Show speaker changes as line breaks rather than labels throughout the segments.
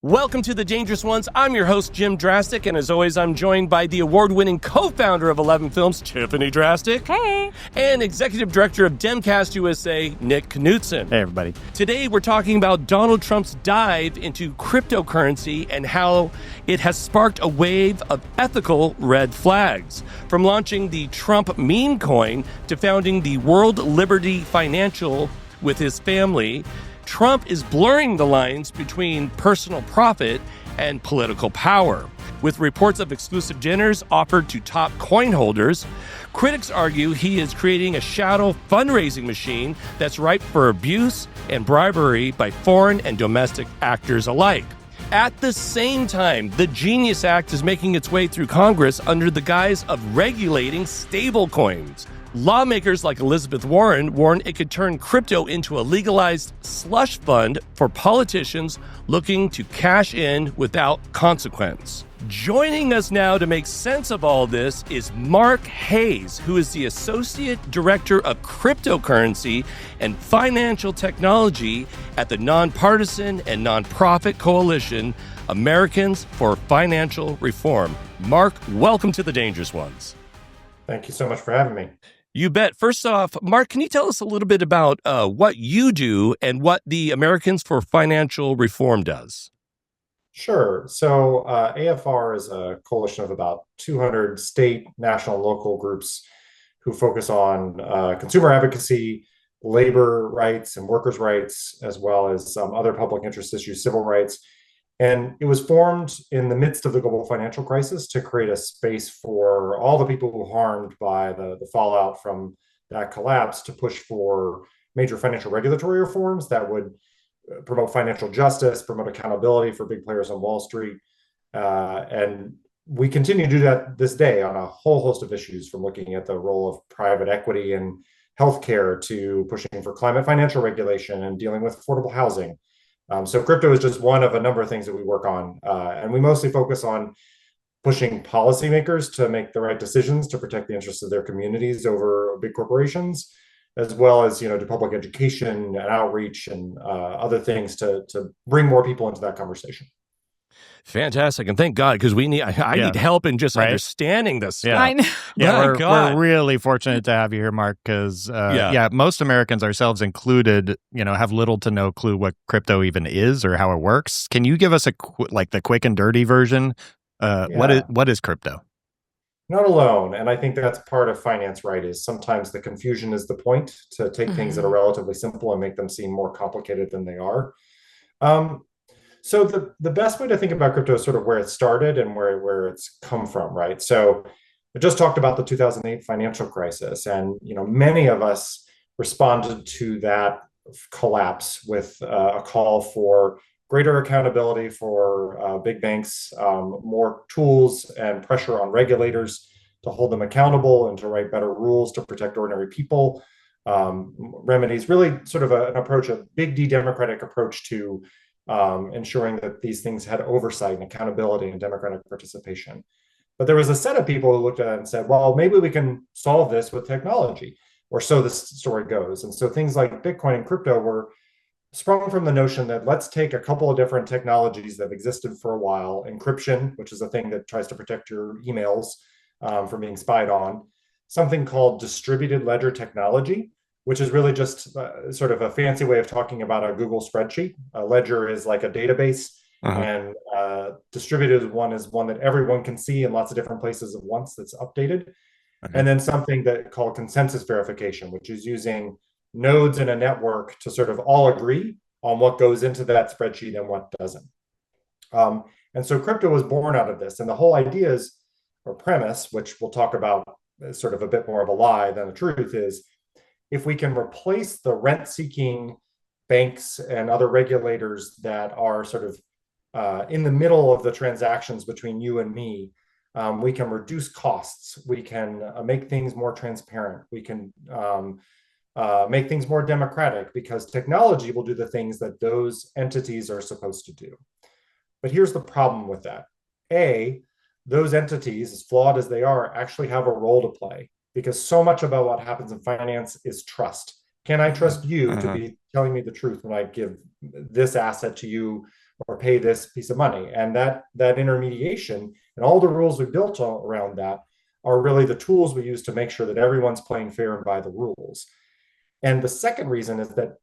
Welcome to The Dangerous Ones. I'm your host, Jim Drastic, and as always, I'm joined by the award-winning co-founder of 11 Films, Tiffany Drastic.
Hey.
And executive director of Demcast USA, Nick Knutson.
Hey, everybody.
Today, we're talking about Donald Trump's dive into cryptocurrency and how it has sparked a wave of ethical red flags. From launching the Trump meme coin to founding the World Liberty Financial with his family, Trump is blurring the lines between personal profit and political power. With reports of exclusive dinners offered to top coin holders, critics argue he is creating a shadow fundraising machine that's ripe for abuse and bribery by foreign and domestic actors alike. At the same time, the Genius Act is making its way through Congress under the guise of regulating stablecoins. Lawmakers like Elizabeth Warren warn it could turn crypto into a legalized slush fund for politicians looking to cash in without consequence. Joining us now to make sense of all this is Mark Hayes, who is the Associate Director of Cryptocurrency and Financial Technology at the nonpartisan and nonprofit coalition Americans for Financial Reform. Mark, welcome to The Dangerous Ones.
Thank you so much for having me.
You bet. First off, Mark, can you tell us a little bit about what you do and what the Americans for Financial Reform does?
Sure. So AFR is a coalition of about 200 state, national, and local groups who focus on consumer advocacy, labor rights and workers' rights, as well as some other public interest issues, civil rights. And it was formed in the midst of the global financial crisis to create a space for all the people who were harmed by the fallout from that collapse to push for major financial regulatory reforms that would promote financial justice, promote accountability for big players on Wall Street. And we continue to do that this day on a whole host of issues, from looking at the role of private equity in healthcare to pushing for climate financial regulation and dealing with affordable housing. So crypto is just one of a number of things that we work on. And we mostly focus on pushing policymakers to make the right decisions to protect the interests of their communities over big corporations, as well as, do public education and outreach and other things to bring more people into that conversation.
Fantastic. And thank God, because I need help in just understanding this stuff.
I know.
We're really fortunate to have you here, Mark, because most Americans, ourselves included, have little to no clue what crypto even is or how it works. Can you give us the quick and dirty version? What is crypto?
Not alone. And I think that's part of finance, right? Is sometimes the confusion is the point, to take things that are relatively simple and make them seem more complicated than they are. So the best way to think about crypto is sort of where it started and where it's come from, right? So I just talked about the 2008 financial crisis, and many of us responded to that collapse with a call for greater accountability for big banks, more tools and pressure on regulators to hold them accountable and to write better rules to protect ordinary people, remedies, really sort of an approach, a big D democratic approach to ensuring that these things had oversight and accountability and democratic participation. But there was a set of people who looked at it and said, well, maybe we can solve this with technology, or so this story goes. And so things like Bitcoin and crypto were sprung from the notion that let's take a couple of different technologies that have existed for a while: encryption, which is a thing that tries to protect your emails from being spied on; something called distributed ledger technology, which is really just sort of a fancy way of talking about a Google spreadsheet. A ledger is like a database, and distributed one is one that everyone can see in lots of different places at once, that's updated. And then something that called consensus verification, which is using nodes in a network to sort of all agree on what goes into that spreadsheet and what doesn't. And so crypto was born out of this. And the whole idea is, or premise, which we'll talk about as sort of a bit more of a lie than the truth, is if we can replace the rent-seeking banks and other regulators that are sort of in the middle of the transactions between you and me, we can reduce costs. We can make things more transparent. We can make things more democratic, because technology will do the things that those entities are supposed to do. But here's the problem with that. A, those entities, as flawed as they are, actually have a role to play, because so much about what happens in finance is trust. Can I trust you to be telling me the truth when I give this asset to you or pay this piece of money. And that intermediation and all the rules we built around that are really the tools we use to make sure that everyone's playing fair and by the rules. And the second reason is that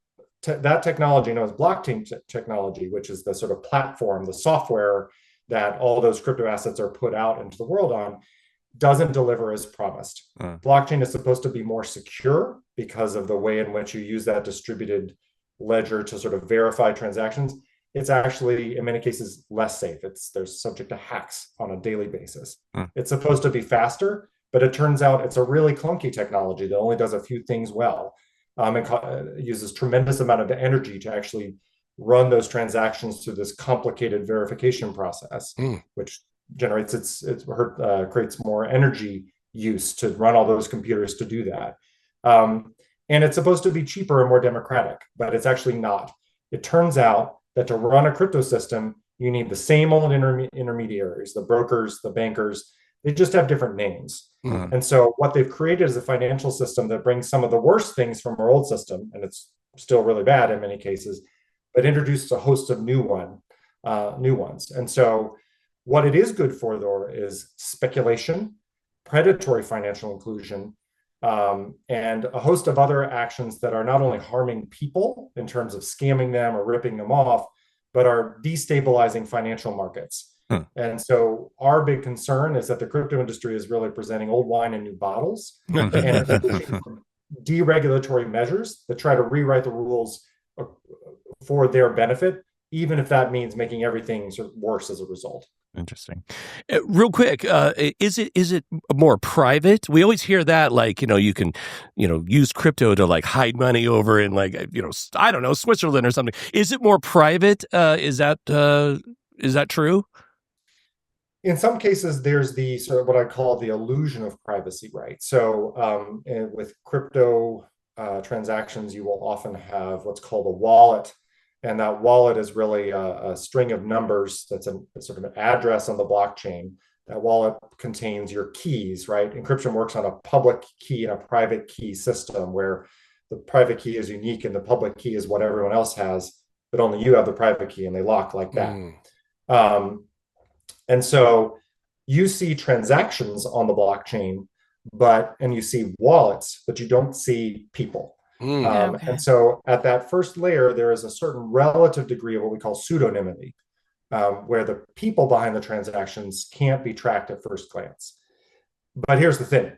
that technology, known as blockchain technology, which is the sort of platform, the software that all those crypto assets are put out into the world on, doesn't deliver as promised. Blockchain is supposed to be more secure because of the way in which you use that distributed ledger to sort of verify transactions. It's actually, in many cases, less safe. They're subject to hacks on a daily basis. It's supposed to be faster, but it turns out it's a really clunky technology that only does a few things well. And uses tremendous amount of energy to actually run those transactions through this complicated verification process, which generates creates more energy use to run all those computers to do that. And it's supposed to be cheaper and more democratic, but it's actually not. It turns out that to run a crypto system, you need the same old intermediaries, the brokers, the bankers. They just have different names. And so what they've created is a financial system that brings some of the worst things from our old system, and it's still really bad in many cases, but introduces a host of new ones. And so what it is good for, though, is speculation, predatory financial inclusion, and a host of other actions that are not only harming people in terms of scamming them or ripping them off, but are destabilizing financial markets. And so our big concern is that the crypto industry is really presenting old wine in new bottles and deregulatory measures that try to rewrite the rules for their benefit, even if that means making everything sort of worse as a result.
Interesting.
Real quick, is it more private? We always hear that, like, you can, use crypto to like hide money over in like, I don't know, Switzerland or something. Is it more private? Is that true?
In some cases, there's the sort of what I call the illusion of privacy, right? So with crypto transactions, you will often have what's called a wallet. And that wallet is really a string of numbers that's a sort of an address on the blockchain. That wallet contains your keys, right? Encryption works on a public key and a private key system where the private key is unique and the public key is what everyone else has, but only you have the private key and they lock like that. And so you see transactions on the blockchain, and you see wallets, but you don't see people. Okay. And so at that first layer, there is a certain relative degree of what we call pseudonymity, where the people behind the transactions can't be tracked at first glance. But here's the thing.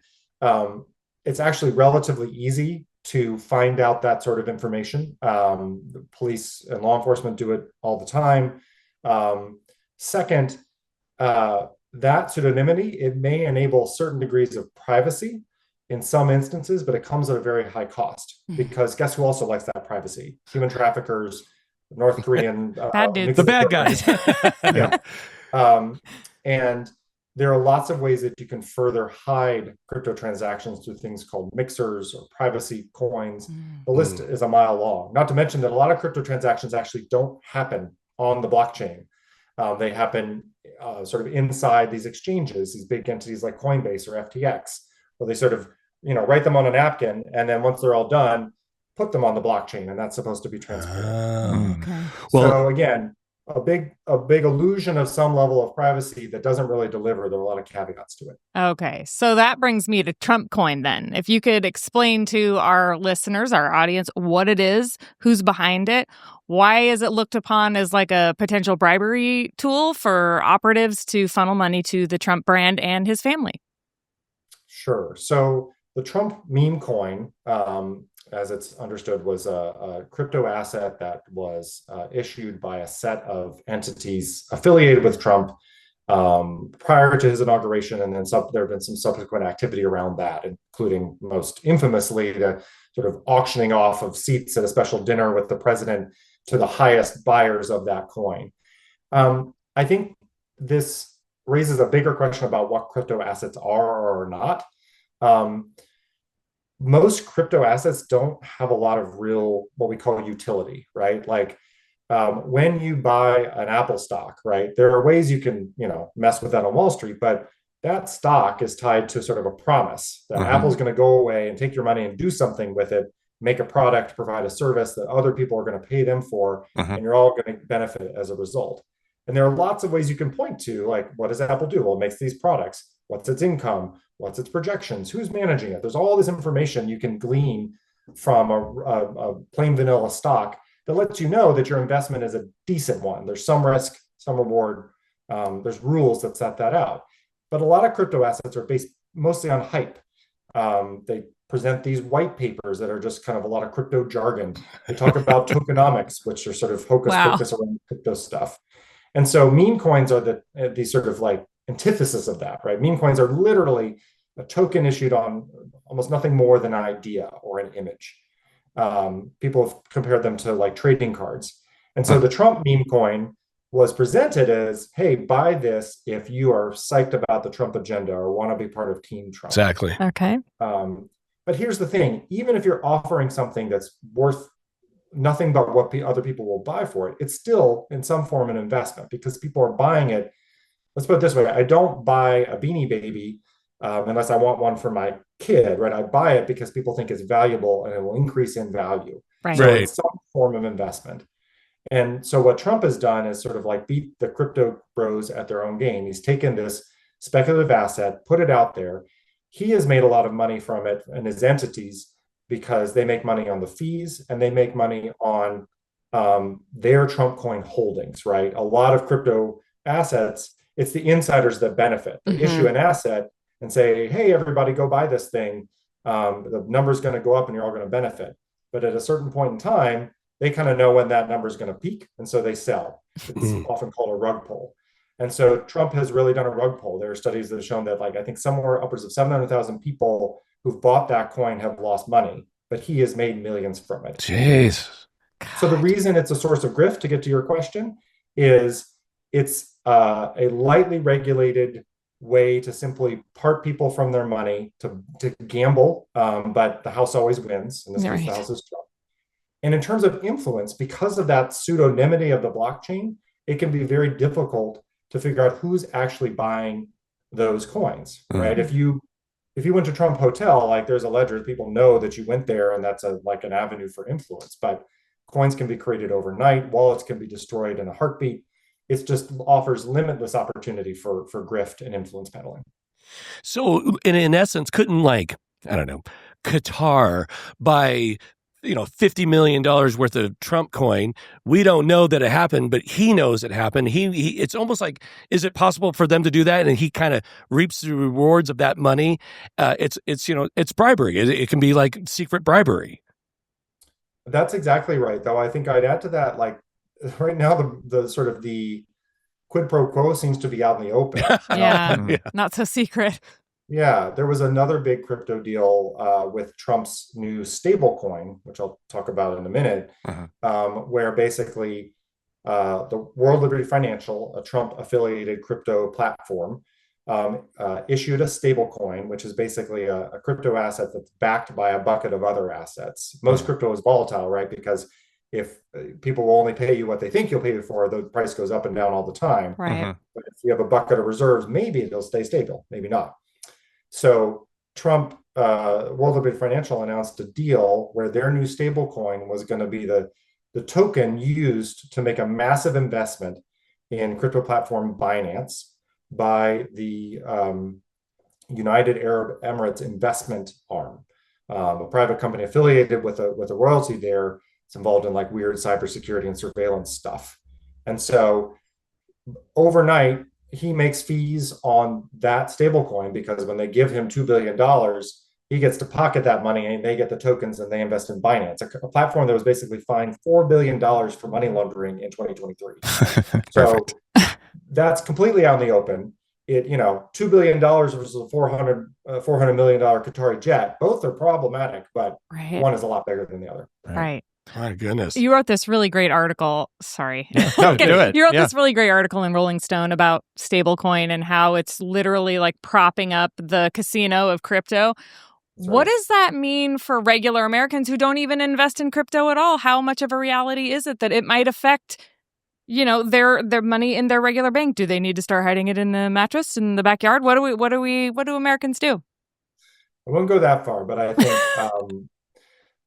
It's actually relatively easy to find out that sort of information. The police and law enforcement do it all the time. Second, that pseudonymity, it may enable certain degrees of privacy in some instances, but it comes at a very high cost because guess who also likes that privacy? Human traffickers, North Korean,
bad dudes, the bad guys.
And there are lots of ways that you can further hide crypto transactions through things called mixers or privacy coins. The list is a mile long. Not to mention that a lot of crypto transactions actually don't happen on the blockchain. They happen sort of inside these exchanges, these big entities like Coinbase or FTX, where they sort of write them on a napkin, and then once they're all done, put them on the blockchain, and that's supposed to be transparent.
Okay.
So again, a big illusion of some level of privacy that doesn't really deliver. There are a lot of caveats to it.
Okay, so that brings me to Trumpcoin then. If you could explain to our listeners, our audience, what it is, who's behind it, why is it looked upon as like a potential bribery tool for operatives to funnel money to the Trump brand and his family?
Sure. So the Trump meme coin, as it's understood, was a crypto asset that was issued by a set of entities affiliated with Trump prior to his inauguration, and then there have been some subsequent activity around that, including most infamously the sort of auctioning off of seats at a special dinner with the president to the highest buyers of that coin. I think this raises a bigger question about what crypto assets are or are not. Most crypto assets don't have a lot of real, what we call utility, right? Like when you buy an Apple stock, right, there are ways you can, mess with that on Wall Street, but that stock is tied to sort of a promise that Apple's going to go away and take your money and do something with it make a product, provide a service that other people are going to pay them for, and you're all going to benefit as a result. And there are lots of ways you can point to, like, what does Apple do? Well, it makes these products. What's its income? What's its projections? Who's managing it? There's all this information you can glean from a plain vanilla stock that lets you know that your investment is a decent one. There's some risk, some reward. There's rules that set that out. But a lot of crypto assets are based mostly on hype. They present these white papers that are just kind of a lot of crypto jargon. They talk about tokenomics, which are sort of hocus pocus around crypto stuff. And so meme coins are the sort of like antithesis of that, right? Meme coins are literally a token issued on almost nothing more than an idea or an image. People have compared them to like trading cards. And so the Trump meme coin was presented as, hey, buy this if you are psyched about the Trump agenda or want to be part of Team Trump.
Exactly.
Okay.
But here's the thing, even if you're offering something that's worth nothing but what other people will buy for it, it's still in some form an investment because people are buying it. Let's put it this way. I don't buy a Beanie Baby unless I want one for my kid, right? I buy it because people think it's valuable and it will increase in value.
Right.
So it's some form of investment. And so what Trump has done is sort of like beat the crypto bros at their own game. He's taken this speculative asset, put it out there. He has made a lot of money from it and his entities because they make money on the fees and they make money on their Trumpcoin holdings, right? A lot of crypto assets, it's the insiders that benefit. They issue an asset and say, hey, everybody go buy this thing. The number's going to go up and you're all going to benefit. But at a certain point in time, they kind of know when that number is going to peak. And so they sell. It's often called a rug pull. And so Trump has really done a rug pull. There are studies that have shown that, like, I think somewhere upwards of 700,000 people who've bought that coin have lost money, but he has made millions from it.
Jeez.
So the reason it's a source of grift, to get to your question, is it's a lightly regulated way to simply part people from their money to gamble, but the house always wins. In this case, the house is Trump. And in terms of influence, because of that pseudonymity of the blockchain, it can be very difficult to figure out who's actually buying those coins, right? If you went to Trump Hotel, like, there's a ledger, people know that you went there, and that's like an avenue for influence. But coins can be created overnight, wallets can be destroyed in a heartbeat. It just offers limitless opportunity for grift and influence peddling.
So in essence, couldn't, like, I don't know, Qatar buy $50 million worth of Trump coin? We don't know that it happened, but he knows it happened. He it's almost like, is it possible for them to do that? And he kind of reaps the rewards of that money. It's bribery. It can be like secret bribery.
That's exactly right. Though I think I'd add to that, like, right now, the sort of the quid pro quo seems to be out in the open.
Not so secret.
Yeah, there was another big crypto deal with Trump's new stablecoin, which I'll talk about in a minute, where basically the World Liberty Financial, a Trump-affiliated crypto platform, issued a stablecoin, which is basically a crypto asset that's backed by a bucket of other assets. Most crypto is volatile, right? Because if people will only pay you what they think you'll pay you for, the price goes up and down all the time.
Right.
But if you have a bucket of reserves, maybe it'll stay stable, maybe not. So Trump, World Liberty Financial announced a deal where their new stablecoin was going to be the token used to make a massive investment in crypto platform Binance by the United Arab Emirates investment arm, a private company affiliated with a royalty there. It's involved in like weird cybersecurity and surveillance stuff. And so overnight, he makes fees on that stablecoin because when they give him $2 billion, he gets to pocket that money and they get the tokens and they invest in Binance, a platform that was basically fined $4 billion for money laundering in 2023. So that's completely out in the open. $2 billion versus a $400 million Qatari jet, both are problematic, but one is a lot bigger than the other.
Right.
My goodness.
You wrote this really great article. Sorry.
No, do it.
You wrote this really great article in Rolling Stone about stablecoin and how it's literally like propping up the casino of crypto.
Sorry.
What does that mean for regular Americans who don't even invest in crypto at all? How much of a reality is it that it might affect, their money in their regular bank? Do they need to start hiding it in the mattress in the backyard? What do Americans do?
I won't go that far, but I think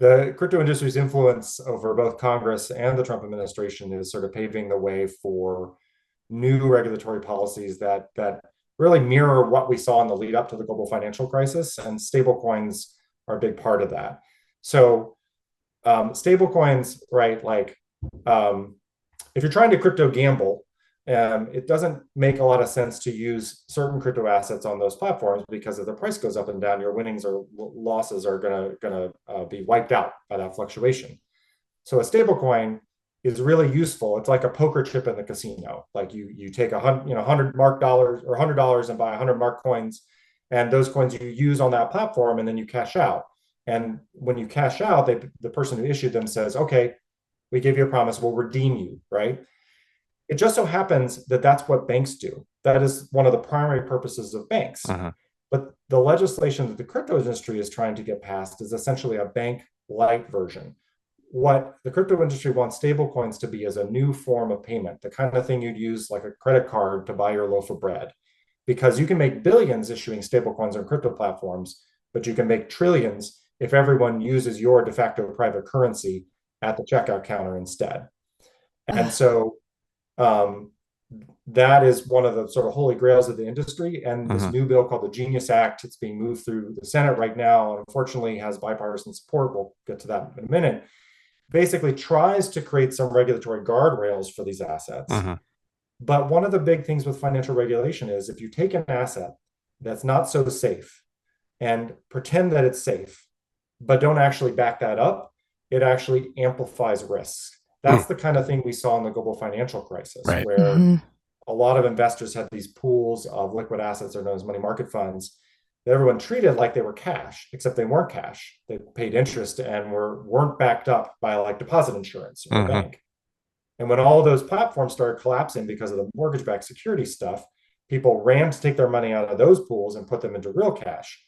The crypto industry's influence over both Congress and the Trump administration is sort of paving the way for new regulatory policies that really mirror what we saw in the lead up to the global financial crisis, and stablecoins are a big part of that. So stablecoins, right? Like if you're trying to crypto gamble, it doesn't make a lot of sense to use certain crypto assets on those platforms, because if the price goes up and down, your winnings or losses are gonna be wiped out by that fluctuation. So a stablecoin is really useful. It's like a poker chip in the casino. Like you take $100 mark dollars or $100 and buy 100 mark coins, and those coins you use on that platform, and then you cash out. And when you cash out, the person who issued them says, "Okay, we gave you a promise. We'll redeem you," right? It just so happens that that's what banks do. That is one of the primary purposes of banks. But the legislation that the crypto industry is trying to get passed is essentially a bank-like version. What the crypto industry wants stablecoins to be is a new form of payment, the kind of thing you'd use like a credit card to buy your loaf of bread. Because you can make billions issuing stablecoins on crypto platforms, but you can make trillions if everyone uses your de facto private currency at the checkout counter instead. And so that is one of the sort of holy grails of the industry. And this new bill called the Genius Act, it's being moved through the Senate right now, and unfortunately has bipartisan support. We'll get to that in a minute. Basically tries to create some regulatory guardrails for these assets. But one of the big things with financial regulation is if you take an asset that's not so safe and pretend that it's safe, but don't actually back that up, it actually amplifies risks. That's the kind of thing we saw in the global financial crisis, where a lot of investors had these pools of liquid assets, or known as money market funds, that everyone treated like they were cash, except they weren't cash. They paid interest and weren't backed up by like deposit insurance or a bank. And when all of those platforms started collapsing because of the mortgage-backed security stuff, people ran to take their money out of those pools and put them into real cash.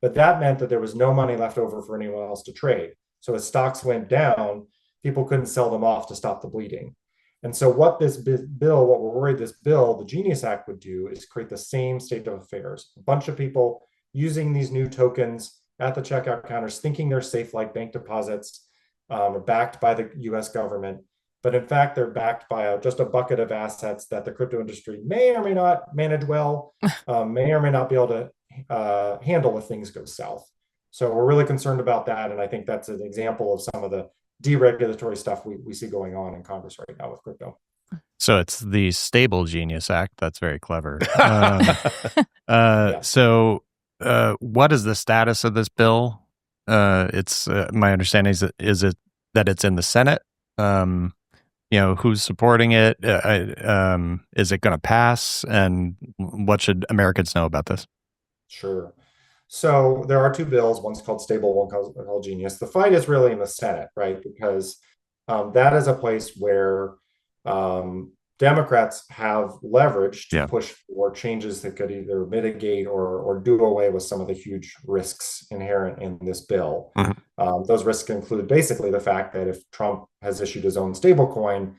But that meant that there was no money left over for anyone else to trade. So as stocks went down, people couldn't sell them off to stop the bleeding. And so what this bill, what we're worried this bill, the Genius Act, would do is create the same state of affairs. A bunch of people using these new tokens at the checkout counters, thinking they're safe like bank deposits, are backed by the US government. But in fact, they're backed by just a bucket of assets that the crypto industry may or may not manage well, may or may not be able to handle if things go south. So we're really concerned about that. And I think that's an example of some of the deregulatory stuff we see going on in Congress right now with crypto.
So it's the Stable Genius Act. That's very clever. So what is the status of this bill? It's my understanding is it that it's in the Senate? Who's supporting it? Is it going to pass? And what should Americans know about this?
Sure. So there are two bills. One's called Stable, one called Genius. The fight is really in the Senate, right? Because that is a place where Democrats have leverage to push for changes that could either mitigate or do away with some of the huge risks inherent in this bill. Those risks include basically the fact that if Trump has issued his own stablecoin,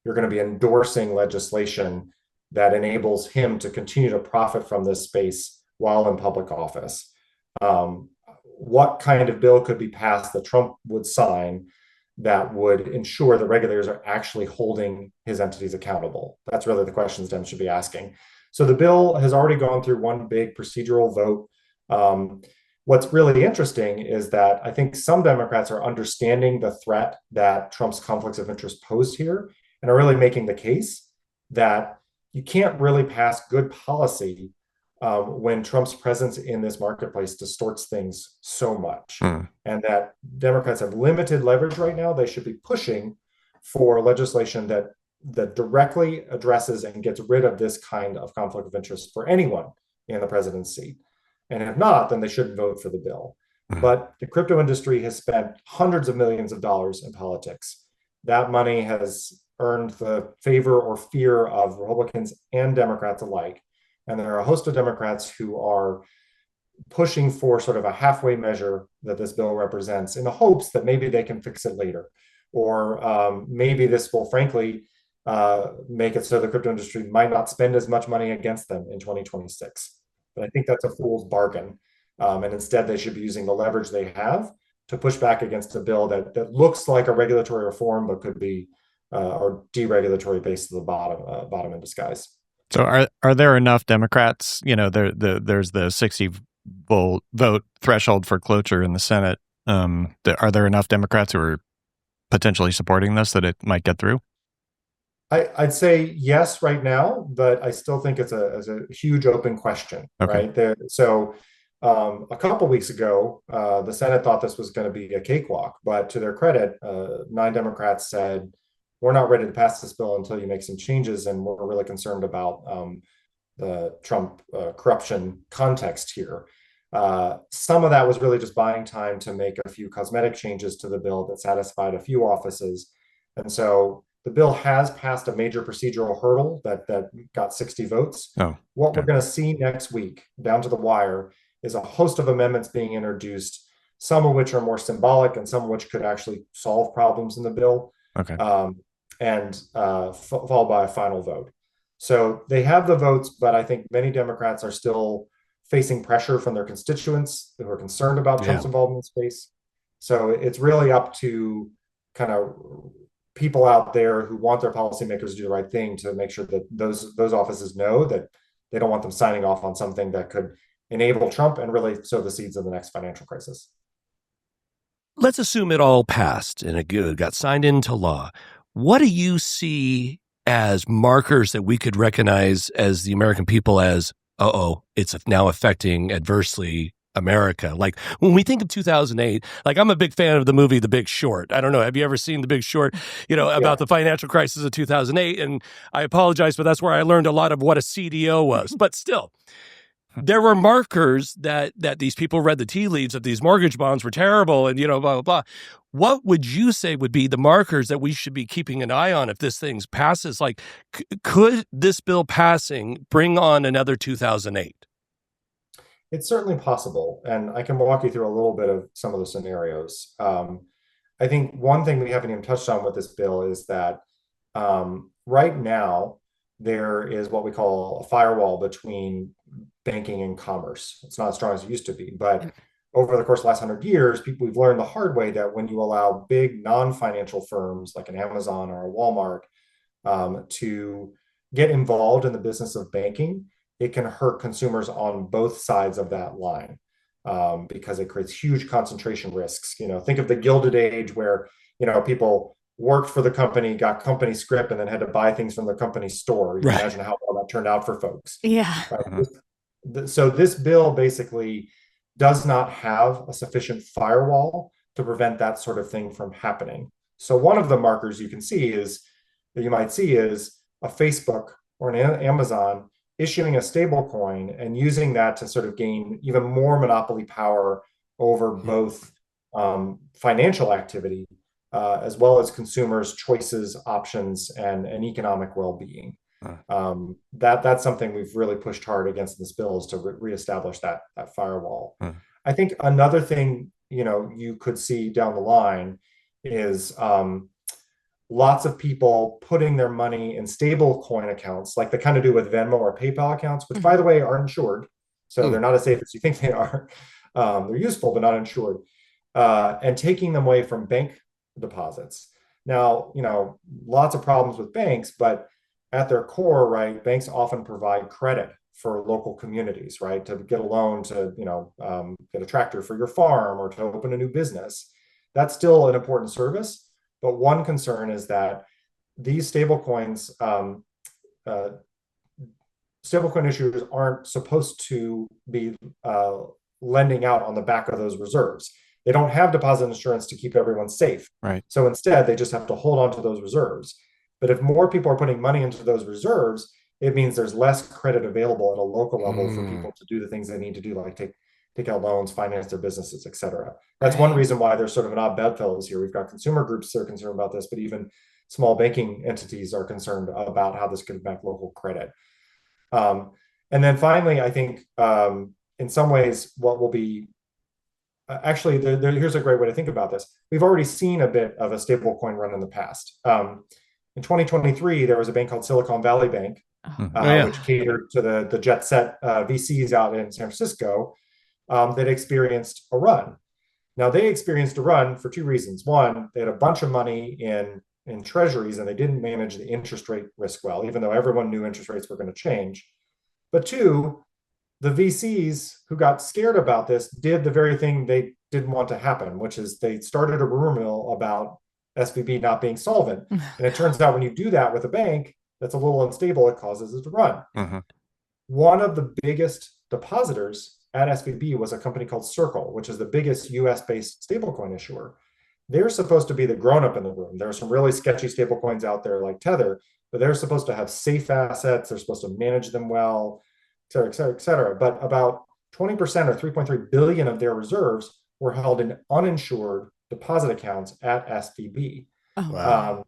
you're going to be endorsing legislation that enables him to continue to profit from this space while in public office. What kind of bill could be passed that Trump would sign that would ensure the regulators are actually holding his entities accountable? That's really the questions Dems should be asking. So the bill has already gone through one big procedural vote. What's really interesting is that I think some Democrats are understanding the threat that Trump's conflicts of interest pose here, and are really making the case that you can't really pass good policy when Trump's presence in this marketplace distorts things so much, and that Democrats have limited leverage right now. They should be pushing for legislation that directly addresses and gets rid of this kind of conflict of interest for anyone in the president's seat. And if not, then they shouldn't vote for the bill. But the crypto industry has spent hundreds of millions of dollars in politics. That money has earned the favor or fear of Republicans and Democrats alike. And there are a host of Democrats who are pushing for sort of a halfway measure that this bill represents, in the hopes that maybe they can fix it later. Or maybe this will frankly make it so the crypto industry might not spend as much money against them in 2026. But I think that's a fool's bargain. And instead, they should be using the leverage they have to push back against a bill that looks like a regulatory reform, but could be or deregulatory based at the bottom in disguise.
So are there enough Democrats? There's the 60 vote threshold for cloture in the Senate. Are there enough Democrats who are potentially supporting this that it might get through?
I'd say yes right now, but I still think it's a huge open question, right? So a couple weeks ago, the Senate thought this was going to be a cakewalk, but to their credit, 9 Democrats said, we're not ready to pass this bill until you make some changes, and we're really concerned about the Trump corruption context here. Some of that was really just buying time to make a few cosmetic changes to the bill that satisfied a few offices. And so the bill has passed a major procedural hurdle that got 60 votes. What we're going to see next week, down to the wire, is a host of amendments being introduced, some of which are more symbolic and some of which could actually solve problems in the bill, followed by a final vote. So they have the votes, but I think many Democrats are still facing pressure from their constituents who are concerned about Trump's involvement in space. So it's really up to kind of people out there who want their policymakers to do the right thing to make sure that those offices know that they don't want them signing off on something that could enable Trump and really sow the seeds of the next financial crisis.
Let's assume it all passed and it got signed into law. What do you see as markers that we could recognize as the American people as, it's now affecting adversely America? Like when we think of 2008, like I'm a big fan of the movie The Big Short. I don't know. Have you ever seen The Big Short, about the financial crisis of 2008? And I apologize, but that's where I learned a lot of what a CDO was. But still, there were markers that these people read the tea leaves, that these mortgage bonds were terrible and, blah, blah, blah. What would you say would be the markers that we should be keeping an eye on if this thing passes? Like, could this bill passing bring on another 2008?
It's certainly possible. And I can walk you through a little bit of some of the scenarios. I think one thing we haven't even touched on with this bill is that right now, there is what we call a firewall between banking and commerce. It's not as strong as it used to be, but over the course of the last 100 years, we've learned the hard way that when you allow big non-financial firms like an Amazon or a Walmart to get involved in the business of banking, it can hurt consumers on both sides of that line because it creates huge concentration risks. Think of the Gilded Age where, people worked for the company, got company script, and then had to buy things from the company store. You can imagine how well that turned out for folks.
Yeah.
Right? So this bill basically does not have a sufficient firewall to prevent that sort of thing from happening. So one of the markers you might see is a Facebook or an Amazon issuing a stablecoin and using that to sort of gain even more monopoly power over both financial activity as well as consumers' choices, options, and economic well-being. That's something we've really pushed hard against this bill, is to reestablish that firewall. I think another thing you could see down the line is lots of people putting their money in stablecoin accounts, like they kind of do with Venmo or PayPal accounts, which, by the way, are insured, so they're not as safe as you think they are. They're useful, but not insured, and taking them away from bank deposits. Now, lots of problems with banks, but at their core, right, banks often provide credit for local communities, right, to get a loan to, get a tractor for your farm or to open a new business. That's still an important service. But one concern is that these stablecoins, stablecoin issuers aren't supposed to be lending out on the back of those reserves. They don't have deposit insurance to keep everyone safe.
Right.
So instead, they just have to hold on to those reserves. But if more people are putting money into those reserves, it means there's less credit available at a local level for people to do the things they need to do, like take out loans, finance their businesses, et cetera. That's one reason why there's sort of an odd bedfellows here. We've got consumer groups that are concerned about this, but even small banking entities are concerned about how this could impact local credit. And then finally, I think in some ways, what will be actually, here's a great way to think about this. We've already seen a bit of a stablecoin run in the past. In 2023, there was a bank called Silicon Valley Bank, which catered to the jet set VCs out in San Francisco that experienced a run. Now, they experienced a run for two reasons. One, they had a bunch of money in treasuries and they didn't manage the interest rate risk well, even though everyone knew interest rates were going to change. But two, the VCs who got scared about this did the very thing they didn't want to happen, which is they started a rumor mill about SVB not being solvent. And it turns out when you do that with a bank that's a little unstable, it causes it to run. One of the biggest depositors at SVB was a company called Circle, which is the biggest US-based stablecoin issuer. They're supposed to be the grown-up in the room. There are some really sketchy stablecoins out there like Tether, but they're supposed to have safe assets. They're supposed to manage them well, et cetera, et cetera, et cetera. But about 20% or 3.3 billion of their reserves were held in uninsured deposit accounts at SVB.
Oh, wow.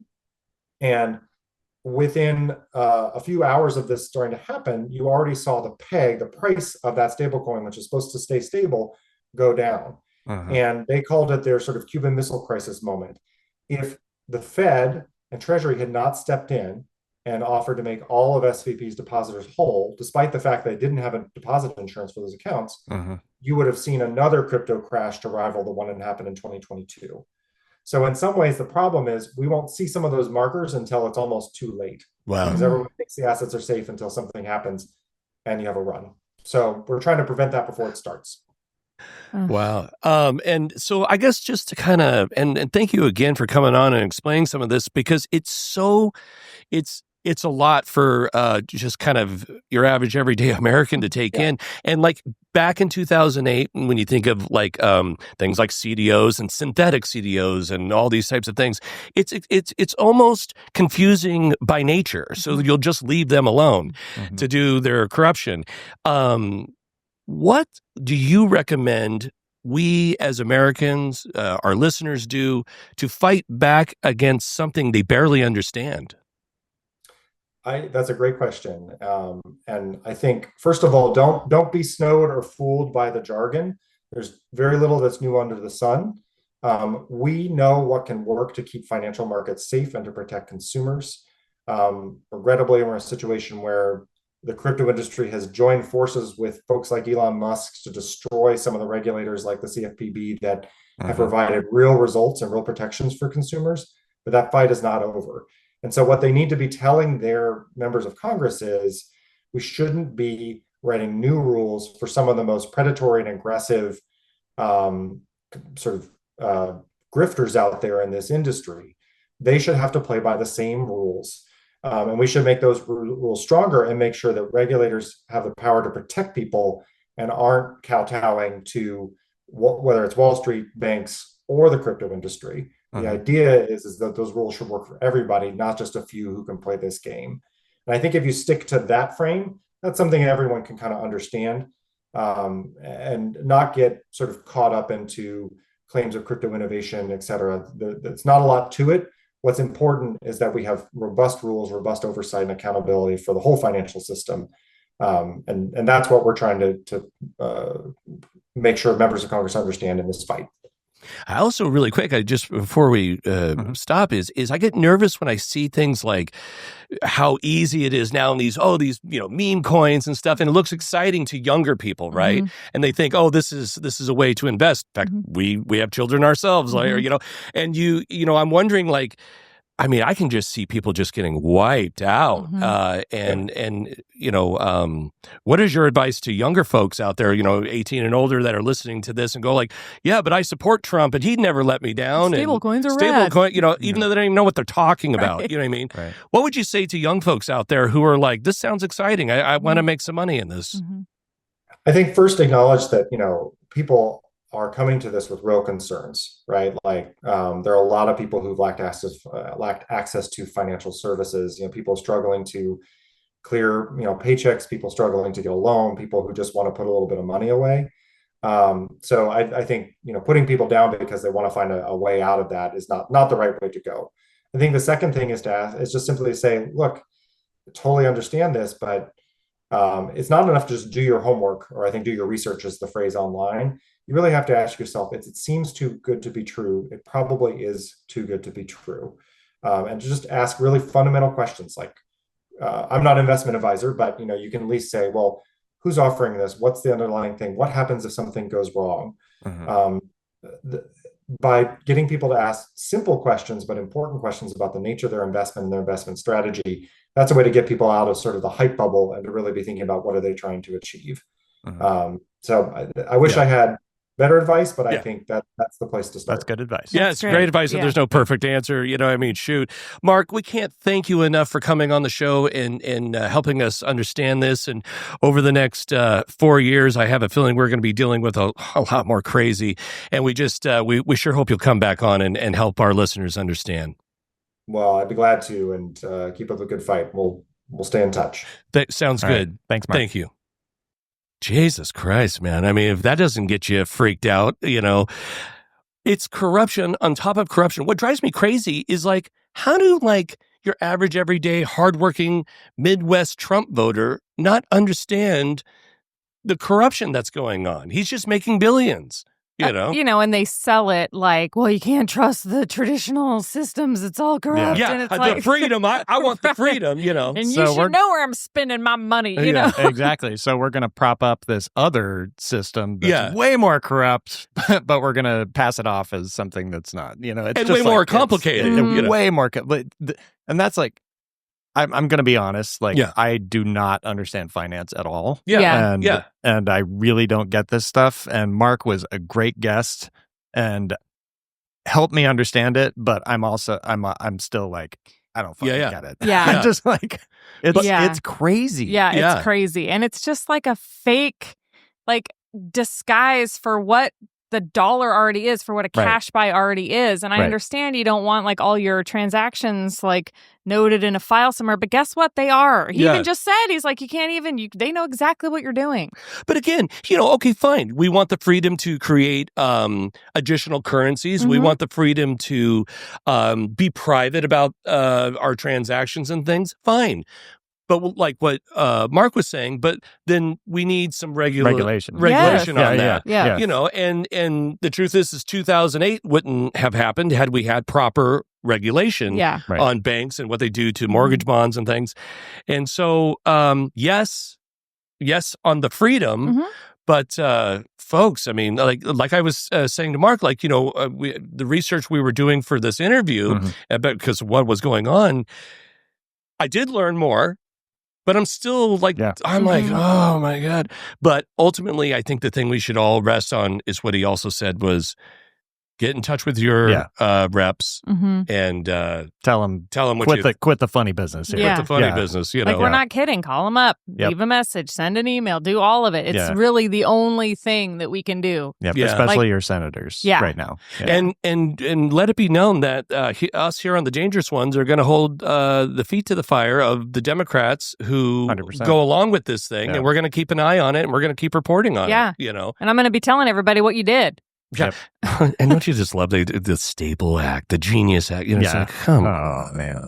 And within a few hours of this starting to happen, you already saw the peg, the price of that stablecoin, which is supposed to stay stable, go down. And they called it their sort of Cuban Missile Crisis moment. If the Fed and Treasury had not stepped in and offered to make all of SVB's depositors whole, despite the fact they didn't have a deposit insurance for those accounts, you would have seen another crypto crash to rival the one that happened in 2022. So in some ways, the problem is we won't see some of those markers until it's almost too late.
Wow.
Because everyone thinks the assets are safe until something happens and you have a run. So we're trying to prevent that before it starts.
Wow. And so I guess just to kind of, and thank you again for coming on and explaining some of this, because it's a lot for just kind of your average everyday American to take in. And like back in 2008, when you think of like things like CDOs and synthetic CDOs and all these types of things, it's almost confusing by nature. So you'll just leave them alone to do their corruption. What do you recommend we as Americans, our listeners, do to fight back against something they barely understand?
That's a great question. And I think, first of all, don't be snowed or fooled by the jargon. There's very little that's new under the sun. We know what can work to keep financial markets safe and to protect consumers. Regrettably, we're in a situation where the crypto industry has joined forces with folks like Elon Musk to destroy some of the regulators like the CFPB that have provided real results and real protections for consumers. But that fight is not over. And so what they need to be telling their members of Congress is we shouldn't be writing new rules for some of the most predatory and aggressive grifters out there in this industry. They should have to play by the same rules. And we should make those rules stronger and make sure that regulators have the power to protect people and aren't kowtowing to whether it's Wall Street, banks, or the crypto industry. The idea is that those rules should work for everybody, not just a few who can play this game. And I think if you stick to that frame, that's something everyone can kind of understand and not get sort of caught up into claims of crypto innovation, et cetera. There's not a lot to it. What's important is that we have robust rules, robust oversight and accountability for the whole financial system. And that's what we're trying to make sure members of Congress understand in this fight.
I also really quick, I just before we stop is I get nervous when I see things like how easy it is now in these meme coins and stuff, and it looks exciting to younger people, right? And they think, oh, this is a way to invest. In fact, we have children ourselves, like, and I'm wondering, like, I mean, I can just see people just getting wiped out. What is your advice to younger folks out there, 18 and older that are listening to this and go like, yeah, but I support Trump and he'd never let me down.
Stablecoins are rad.
Even though they don't even know what they're talking about.
Right.
You know what I mean?
Right.
What would you say to young folks out there who are like, this sounds exciting. I want to make some money in this.
I think first acknowledge that, people are coming to this with real concerns, right? Like there are a lot of people who've lacked access to financial services. People struggling to clear, paychecks, people struggling to get a loan, people who just want to put a little bit of money away. So I think putting people down because they want to find a way out of that is not the right way to go. I think the second thing is just simply to say, look, I totally understand this, but it's not enough to just do your homework, or I think do your research is the phrase online. You really have to ask yourself, it seems too good to be true. It probably is too good to be true. And to just ask really fundamental questions like, I'm not an investment advisor, but you can at least say, well, who's offering this? What's the underlying thing? What happens if something goes wrong? by getting people to ask simple questions, but important questions about the nature of their investment and their investment strategy, that's a way to get people out of sort of the hype bubble and to really be thinking about what are they trying to achieve. So I wish I had better advice, but I think that's the place to start.
That's good advice.
Yeah, it's great advice, and there's no perfect answer. I mean, shoot. Mark, we can't thank you enough for coming on the show and helping us understand this. And over the next 4 years, I have a feeling we're going to be dealing with a lot more crazy. And we just, we sure hope you'll come back on and help our listeners understand.
Well, I'd be glad to, and keep up a good fight. We'll stay in touch.
That sounds good.
Right. Thanks, Mark.
Thank you. Jesus Christ, man. I mean, if that doesn't get you freaked out, it's corruption on top of corruption. What drives me crazy is how do your average, everyday, hardworking Midwest Trump voter not understand the corruption that's going on? He's just making billions.
And they sell it like, well, you can't trust the traditional systems. It's all corrupt.
Yeah,
and it's
the freedom. I want the freedom,
And you should know where I'm spending my money, you know?
Exactly. So we're going to prop up this other system that's way more corrupt, but we're going to pass it off as something that's not, it's
and
just
way more complicated.
Way more. And that's I'm going to be honest. I do not understand finance at all. And I really don't get this stuff. And Mark was a great guest and helped me understand it. But I'm still I don't fucking get it. I'm just it's crazy.
Yeah, it's crazy. And it's just like a fake, disguise for what the dollar already is, for what a cash buy already is. And I understand you don't want all your transactions noted in a file somewhere, but guess what? They are. He even just said, he's you can't even, they know exactly what you're doing.
But again, okay, fine. We want the freedom to create additional currencies. We want the freedom to be private about our transactions and things. Fine. But what Mark was saying, but then we need some regulation on that.
Yeah.
And the truth is 2008 wouldn't have happened had we had proper regulation on banks and what they do to mortgage bonds and things. And so, yes, on the freedom, but folks, I mean, like I was saying to Mark, the research we were doing for this interview, because of what was going on, I did learn more. But I'm still I'm oh my God. But ultimately, I think the thing we should all rest on is what he also said was get in touch with your reps and
tell them what quit the funny business.
Quit the funny business.
We're not kidding. Call them up, leave a message, send an email, do all of it. It's really the only thing that we can do.
Especially your senators right now.
And let it be known that us here on the Dangerous Ones are going to hold the feet to the fire of the Democrats who
100%.
Go along with this thing, and we're going to keep an eye on it, and we're going to keep reporting on it.
And I'm going to be telling everybody what you did.
Yeah. And don't you just love the Stable Act, the Genius Act? It's come on, man.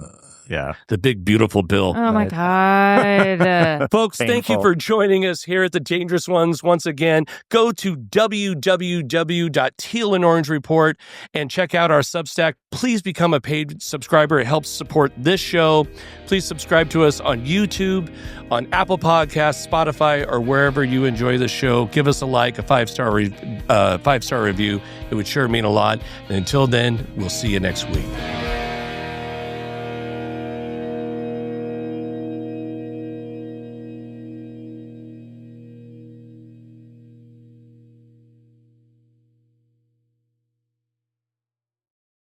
Yeah.
The big, beautiful bill.
Oh, my God.
Folks, thank you for joining us here at the Dangerous Ones. Once again, go to www.tealandorangereport and check out our Substack. Please become a paid subscriber. It helps support this show. Please subscribe to us on YouTube, on Apple Podcasts, Spotify, or wherever you enjoy the show. Give us a like, a 5-star review. It would sure mean a lot. And until then, we'll see you next week.